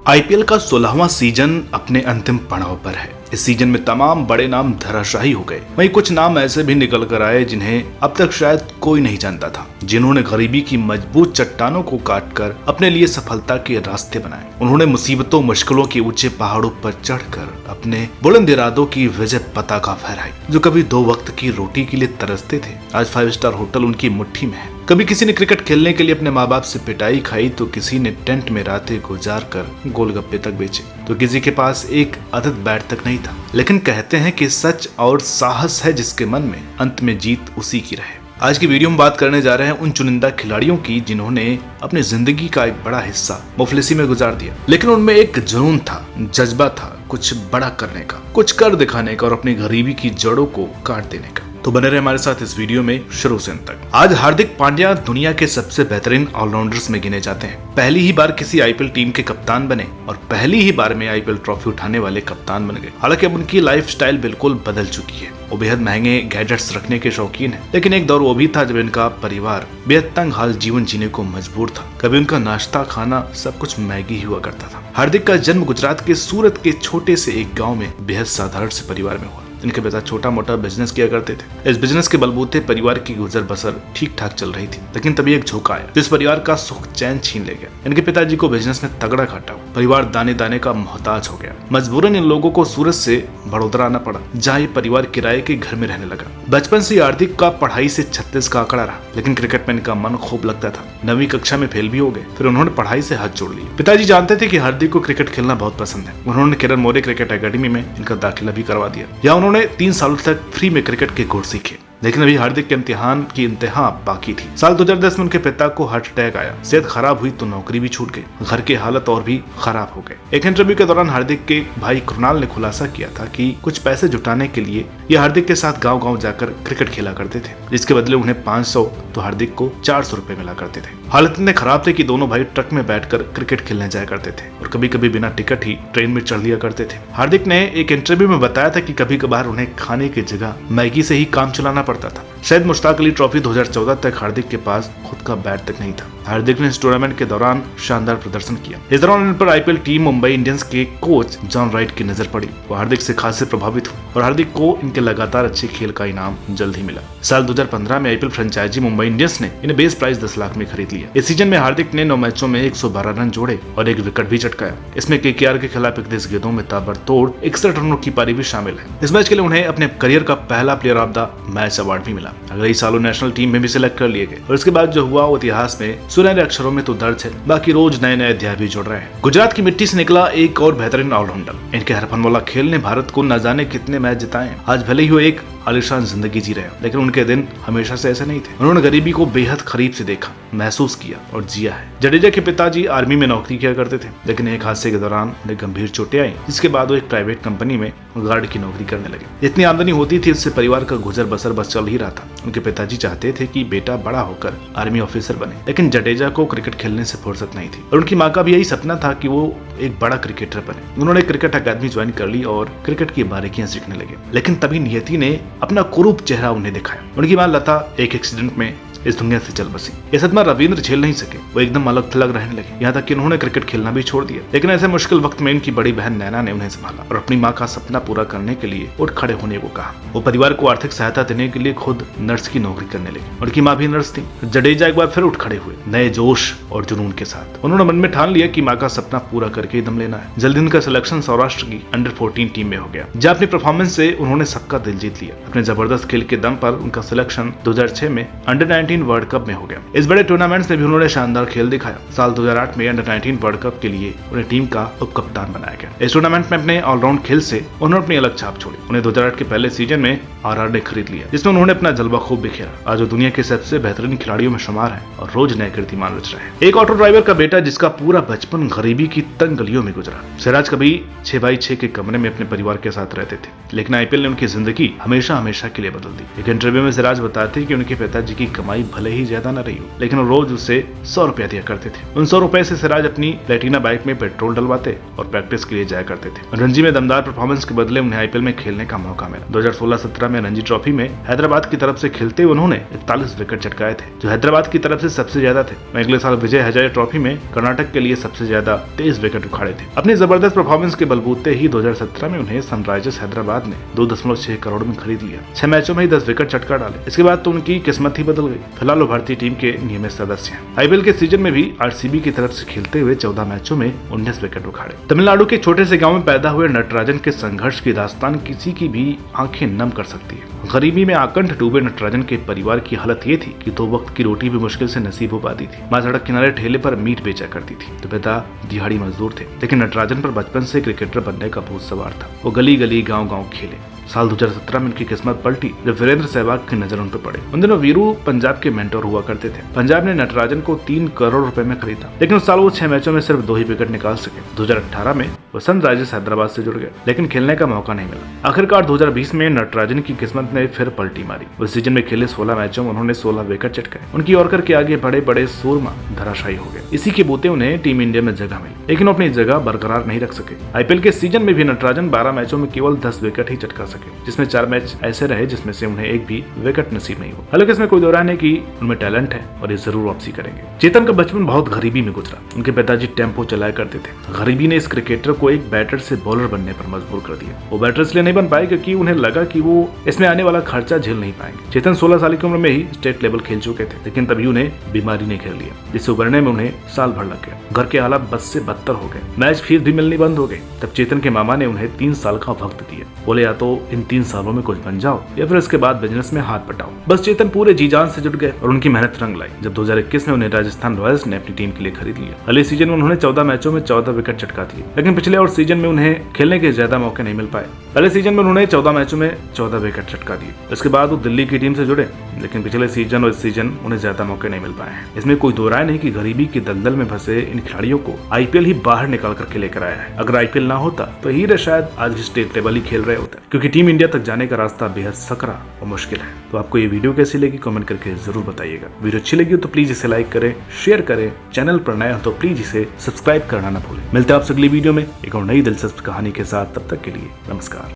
IPL का 16वां season अपने अंतिम पड़ाव पर है। इस सीजन में तमाम बड़े नाम धराशायी हो गए। वहीं कुछ नाम ऐसे भी निकल कर आए जिन्हें अब तक शायद कोई नहीं जानता था, जिन्होंने गरीबी की मजबूत चट्टानों को काटकर अपने लिए सफलता के रास्ते बनाए। उन्होंने मुसीबतों मुश्किलों के ऊंचे पहाड़ों पर चढ़कर अपने बुलंद इरादों की विजय पताका फहराई। जो कभी 2 वक्त की रोटी के लिए तरसते थे, आज 5 स्टार होटल उनकी मुट्ठी में है। कभी किसी ने क्रिकेट खेलने के लिए अपने माँ बाप से पिटाई खाई, तो किसी ने टेंट में रातें गुजार कर गोलगप्पे तक बेचे, तो किसी के पास एक आदत बैट तक नहीं था। लेकिन कहते हैं कि सच और साहस है जिसके मन में, अंत में जीत उसी की रहे। आज की वीडियो में बात करने जा रहे हैं उन चुनिंदा खिलाड़ियों की जिन्होंने अपनी जिंदगी का एक बड़ा हिस्सा मुफलिसी में गुजार दिया, लेकिन उनमें एक जुनून था, जज्बा था कुछ बड़ा करने का, कुछ कर दिखाने का और अपनी गरीबी की जड़ों को काट देने का। तो बने रहे हमारे साथ इस वीडियो में शुरू से अंत तक। आज हार्दिक पांड्या दुनिया के सबसे बेहतरीन ऑलराउंडर्स में गिने जाते हैं। पहली ही बार किसी आईपीएल टीम के कप्तान बने और पहली ही बार में आईपीएल ट्रॉफी उठाने वाले कप्तान बन गए। हालांकि अब उनकी लाइफस्टाइल बिल्कुल बदल चुकी है। वो बेहद महंगे गैजेट्स रखने के शौकीन है, लेकिन एक दौर वो भी था जब इनका परिवार बेहद तंग हाल जीवन जीने को मजबूर था। कभी उनका नाश्ता खाना सब कुछ मैगी ही हुआ करता था। हार्दिक का जन्म गुजरात के सूरत के छोटे से एक गाँव में बेहद साधारण से परिवार में हुआ। इनके पिता छोटा मोटा बिजनेस किया करते थे। इस बिजनेस के बलबूते परिवार की गुजर बसर ठीक ठाक चल रही थी, लेकिन तभी एक झोंका आया जिस परिवार का सुख चैन छीन ले गया। इनके पिताजी को बिजनेस में तगड़ा घाटा हुआ। परिवार दाने दाने का मोहताज हो गया। मजबूरन इन लोगों को सूरत से बड़ौदा आना पड़ा, जहाँ ये परिवार किराए के घर में रहने लगा। बचपन से हार्दिक का पढ़ाई से 36 का आंकड़ा रहा, लेकिन क्रिकेट में इनका मन खूब लगता था। 9वीं कक्षा में फेल भी हो गए, फिर उन्होंने पढ़ाई से हाथ जोड़ लिए। पिताजी जानते थे कि हार्दिक को क्रिकेट खेलना बहुत पसंद है। उन्होंने किरण मौर्य क्रिकेट एकेडमी में इनका दाखिला भी करवा दिया। यहाँ उन्होंने 3 सालों तक फ्री में क्रिकेट के गुर सीखे। लेकिन अभी हार्दिक के इम्तिहान की इंतहा बाकी थी। साल 2010 में उनके पिता को हार्ट अटैक आया। सेहत खराब हुई तो नौकरी भी छूट गई। घर की हालत और भी खराब हो गए। एक इंटरव्यू के दौरान हार्दिक के भाई कृणाल ने खुलासा किया था कि कुछ पैसे जुटाने के लिए ये हार्दिक के साथ गांव-गांव जाकर क्रिकेट खेला करते थे, जिसके बदले उन्हें 500 तो हार्दिक को 400 रुपए मिला करते थे। हालत इतने खराब थे कि दोनों भाई ट्रक में बैठकर क्रिकेट खेलने जाया करते थे और कभी कभी बिना टिकट ही ट्रेन में चढ़ लिया करते थे। हार्दिक ने एक इंटरव्यू में बताया था कि कभी कभार उन्हें खाने की जगह मैगी से ही काम चलाना पड़ता था। शायद मुश्ताक अली ट्रॉफी 2014 तक हार्दिक के पास खुद का बैट तक नहीं था। हार्दिक ने इस टूर्नामेंट के दौरान शानदार प्रदर्शन किया। इस दौरान इन पर आईपीएल टीम मुंबई इंडियंस के कोच जॉन राइट की नजर पड़ी। वो हार्दिक से खासे प्रभावित हुए और हार्दिक को इनके लगातार अच्छे खेल का इनाम जल्द ही मिला। साल 2015 में आईपीएल फ्रेंचाइजी मुंबई इंडियंस ने इन्हें बेस प्राइस 10 लाख में खरीद लिया। इस सीजन में हार्दिक ने 9 मैचों में 112 रन जोड़े और 1 विकेट भी चटकाया। इसमें केकेआर के खिलाफ 31 गेंदों में ताबड़तोड़ 61 रनों की पारी भी शामिल है। इस मैच के लिए उन्हें अपने करियर का पहला player of the match award भी मिला। अगले ही सालों नेशनल टीम में भी सिलेक्ट कर लिए गए और इसके बाद जो हुआ वो इतिहास में सुनहरे अक्षरों में तो दर्ज है। बाकी रोज नए नए अध्याय भी जुड़ रहे हैं। गुजरात की मिट्टी से निकला एक और बेहतरीन ऑलराउंडर। इनके हरफन वाला खेल ने भारत को न जाने कितने मैच जिताए। आज भले ही वो एक आलिशान जिंदगी जी रहे हैं, लेकिन उनके दिन हमेशा से ऐसे नहीं थे। उन्होंने गरीबी को बेहद करीब से देखा, महसूस किया और जिया है। जडेजा के पिताजी आर्मी में नौकरी किया करते थे, लेकिन एक हादसे के दौरान उन्हें गंभीर चोटें आई, जिसके बाद वो एक प्राइवेट कंपनी में गार्ड की नौकरी करने लगे। जितनी आमदनी होती थी उससे परिवार का गुजर बसर बस चल ही रहा था। उनके पिताजी चाहते थे कि बेटा बड़ा होकर आर्मी ऑफिसर बने, लेकिन जडेजा को क्रिकेट खेलने से फुर्सत नहीं थी और उनकी माँ का भी यही सपना था कि वो एक बड़ा क्रिकेटर बने। उन्होंने क्रिकेट अकादमी ज्वाइन कर ली और क्रिकेट की बारीकियां सीखने लगे, लेकिन तभी नियति ने अपना कुरूप चेहरा उन्हें दिखाया। उनकी मां लता एक एक्सीडेंट में इस दुनिया से चल बसी। ये सदमा रविंद्र झेल नहीं सके। वो एकदम अलग थलग रहने लगे, यहाँ तक कि उन्होंने क्रिकेट खेलना भी छोड़ दिया। लेकिन ऐसे मुश्किल वक्त में इनकी बड़ी बहन नैना ने उन्हें संभाला और अपनी माँ का सपना पूरा करने के लिए उठ खड़े होने को कहा। वो परिवार को आर्थिक सहायता देने के लिए खुद नर्स की नौकरी करने लगी। उनकी माँ भी नर्स थी। जडेजा एक बार फिर उठ खड़े हुए, नए जोश और जुनून के साथ। उन्होंने मन में ठान लिया कि माँ का सपना पूरा करके ही दम लेना है। जल्दी उनका सिलेक्शन सौराष्ट्र की अंडर 14 टीम में हो गया, जहाँ अपनी परफॉर्मेंस से उन्होंने सबका दिल जीत लिया। अपने जबरदस्त खेल के दम पर उनका सिलेक्शन 2006 में अंडर 19 वर्ल्ड कप में हो गया। इस बड़े टूर्नामेंट्स में भी उन्होंने शानदार खेल दिखाया। साल 2008 में अंडर 19 वर्ल्ड कप के लिए उन्हें टीम का उप कप्तान बनाया गया। इस टूर्नामेंट में अपने ऑलराउंड खेल से उन्होंने अपनी अलग छाप छोड़ी। उन्हें 2008 के पहले सीजन में आरआर ने खरीद लिया, जिसमें उन्होंने अपना जलवा खूब बिखेरा। आज वो दुनिया के सबसे बेहतरीन खिलाड़ियों में शुमार है और रोज नए कीर्तिमान रच रहे हैं। एक ऑटो ड्राइवर का बेटा जिसका पूरा बचपन गरीबी की तंग गलियों में गुजरा। सिराज कभी 6x6 के कमरे में अपने परिवार के साथ रहते थे, लेकिन आईपीएल ने उनकी जिंदगी हमेशा हमेशा के लिए बदल दी। एक इंटरव्यू में सिराज बताते हैं कि उनके पिताजी की कमाई कमाई भले ही ज्यादा न रही हो, लेकिन वो रोज उसे 100 रुपया दिया करते थे। उन 100 रुपए से सिराज अपनी प्लेटिना बाइक में पेट्रोल डलवाते और प्रैक्टिस के लिए जाया करते थे। रणजी में दमदार परफॉर्मेंस के बदले उन्हें आईपीएल में खेलने का मौका मिला। 2016-17 में रणजी ट्रॉफी में हैदराबाद की तरफ से खेलते उन्होंने 41 विकेट चटकाए थे, जो हैदराबाद की तरफ से सबसे ज्यादा थे। अगले साल विजय हजारे ट्रॉफी में कर्नाटक के लिए सबसे ज्यादा 23 विकेट उखाड़े थे। अपनी जबरदस्त परफॉर्मेंस के बलबूते ही 2017 में उन्हें सनराइजर्स हैदराबाद ने 2.6 करोड़ में खरीद लिया। 6 मैचों में ही 10 विकेट चटका डाले। इसके बाद तो उनकी किस्मत ही बदल गई। फिलहाल वो भारतीय टीम के नियमित सदस्य हैं। आईपीएल के सीजन में भी आरसीबी की तरफ से खेलते हुए 14 मैचों में 19 विकेट उखाड़े। तमिलनाडु के छोटे से गांव में पैदा हुए नटराजन के संघर्ष की दास्तान किसी की भी आंखें नम कर सकती है। गरीबी में आकंठ डूबे नटराजन के परिवार की हालत ये थी कि 2 वक्त की रोटी भी मुश्किल से नसीब हो पाती थी। मां सड़क किनारे ठेले पर मीट बेचा करती थी, तो पिता दिहाड़ी मजदूर थे। लेकिन नटराजन पर बचपन से क्रिकेटर बनने का भूत सवार था। वो गली गली गांव गांव खेले। साल 2017 में उनकी किस्मत पलटी जब वीरेंद्र सहवाग की नजर उन पर पड़े। उन दिनों वीरू पंजाब के मेंटोर हुआ करते थे। पंजाब ने नटराजन को 3 करोड़ रुपए में खरीदा, लेकिन उस साल वो 6 मैचों में सिर्फ 2 ही विकेट निकाल सके। 2018 में वो सनराइजर्स हैदराबाद से जुड़ गए, लेकिन खेलने का मौका नहीं मिला। आखिरकार 2020 में नटराजन की किस्मत ने फिर पलटी मारी। उस सीजन में खेले 16 मैचों में उन्होंने 16 विकेट चटकाए। उनकी यॉर्कर के आगे बड़े बड़े सूरमा धराशायी हो गए। इसी के बूते उन्हें टीम इंडिया में जगह मिली, लेकिन वो अपनी जगह बरकरार नहीं रख सके। आईपीएल के सीजन में भी नटराजन 12 मैचों में केवल 10 विकेट ही चटका सके, जिसमें 4 मैच ऐसे रहे जिसमें से उन्हें एक भी विकेट नसीब नहीं हुआ। हालांकि इसमें कोई दो राय नहीं कि उनमें टैलेंट है और ये जरूर वापसी करेंगे। चेतन का बचपन बहुत गरीबी में गुजरा। उनके पिताजी टेम्पो चलाया करते थे। गरीबी ने इस क्रिकेटर को एक बैटर से बॉलर बनने पर मजबूर कर दिया। वो बैटर इसलिए नहीं बन पाए क्योंकि उन्हें लगा कि वो इसमें आने वाला खर्चा झेल नहीं पाएंगे। चेतन 16 साल की उम्र में ही स्टेट लेवल खेल चुके थे, लेकिन तभी उन्हें बीमारी ने घेर लिया, जिससे उभरने में उन्हें साल भर लग गया। घर के हालात बद से बदतर हो गए। मैच फीस भी मिलनी बंद हो गई। तब चेतन के मामा ने उन्हें 3 साल का वक्त दिया। बोले या तो इन 3 सालों में कुछ बन जाओ या फिर इसके बाद बिजनेस में हाथ बटाओ। बस चेतन पूरे जी जान से जुट गए और उनकी मेहनत रंग लाई जब 2021 में उन्हें राजस्थान रॉयल्स ने अपनी टीम के लिए खरीद लिया। अगले सीजन में उन्होंने 14 मैचों में 14 विकेट चटका दिए, लेकिन पिछले और सीजन में उन्हें खेलने के ज्यादा मौके नहीं मिल पाए। पहले सीजन में उन्होंने 14 मैचों में 14 विकेट चटका दिए। इसके बाद वो दिल्ली की टीम से जुड़े, लेकिन पिछले सीजन और इस सीजन उन्हें ज्यादा मौके नहीं मिल पाए हैं। इसमें कोई दो राय नहीं कि गरीबी की दलदल में फंसे इन खिलाड़ियों को आईपीएल ही बाहर निकाल करके लेकर आया है। अगर आईपीएल ना होता तो हीरे शायद आज भी स्टेट लेवल ही खेल रहे होते, क्योंकि टीम इंडिया तक जाने का रास्ता बेहद सकरा और मुश्किल है। तो आपको ये वीडियो कैसी लगी कमेंट करके जरूर बताइएगा। वीडियो अच्छी लगी हो तो प्लीज इसे लाइक करें, शेयर करें। चैनल पर नए हो तो प्लीज इसे सब्सक्राइब करना ना भूलें। मिलते हैं आपसे अगली वीडियो में एक और नई दिलचस्प कहानी के साथ। तब तक के लिए नमस्कार।